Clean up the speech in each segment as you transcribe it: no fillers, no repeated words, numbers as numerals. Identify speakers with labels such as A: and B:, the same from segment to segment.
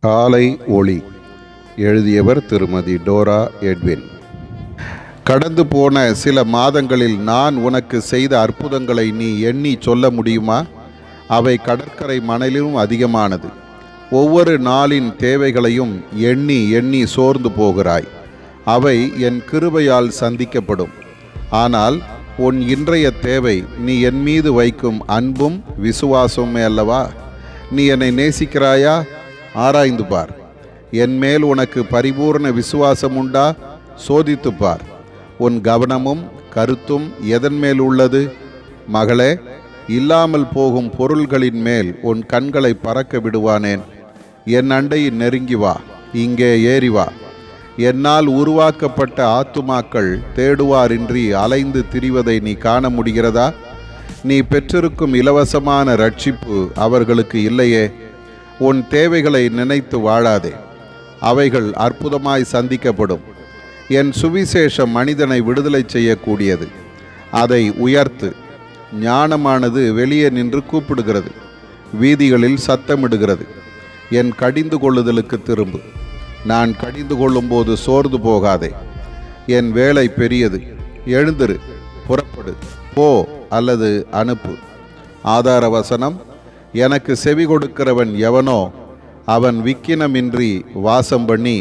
A: காலை ஒளி. எழுதியவர் திருமதி டோரா எட்வின். கடந்து போன சில மாதங்களில் நான் உனக்கு செய்த அற்புதங்களை நீ எண்ணி சொல்ல முடியுமா? அவை கடற்கரை மணலிலும் அதிகமானது. ஒவ்வொரு நாளின் தேவைகளையும் எண்ணி எண்ணி சோர்ந்து போகிறாய். அவை என் கிருபையால் சந்திக்கப்படும். ஆனால் உன் இன்றைய தேவை நீ என் மீது வைக்கும் அன்பும் விசுவாசமே அல்லவா? நீ என்னை நேசிக்கிறாயா? ஆராய்ந்து பார். என் மேல் உனக்கு பரிபூர்ண விசுவாசம் உண்டா? சோதித்து பார். உன் கவனமும் கருத்தும் எதன் மேல் உள்ளது? மகளே, இல்லாமல் போகும் பொருள்களின் மேல் உன் கண்களை பறக்க விடுவானேன்? என் அண்டையில் நெருங்கி வா, இங்கே ஏறி வா. என்னால் உருவாக்கப்பட்ட ஆத்துமாக்கள் தேடுவாரின்றி அலைந்து திரிவதை நீ காண முடிகிறதா? நீ பெற்றிருக்கும் இலவசமான ரட்சிப்பு அவர்களுக்கு இல்லையே. உன் தேவைகளை நினைத்து வாழாதே, அவைகள் அற்புதமாய் சந்திக்கப்படும். என் சுவிசேஷம் மனிதனை விடுதலை செய்யக்கூடியது. அதை உயர்த்து. ஞானமானது வெளியே நின்று கூப்பிடுகிறது, வீதிகளில் சத்தமிடுகிறது. என் கடிந்து கொள்ளுதலுக்கு திரும்பு. நான் கடிந்து கொள்ளும்போது சோர்ந்து போகாதே. என் வேலை பெரியது. எழுந்திரு, புறப்படு, போ அல்லது அனுப்பு. ஆதார வசனம்: எனக்கு செவி கொடுக்கிறவன் எவனோ அவன் விக்கினமின்றி வாசம் பண்ணி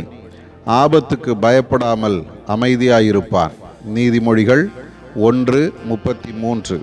A: ஆபத்துக்கு பயப்படாமல் அமைதியாயிருப்பான். நீதிமொழிகள் 1:33.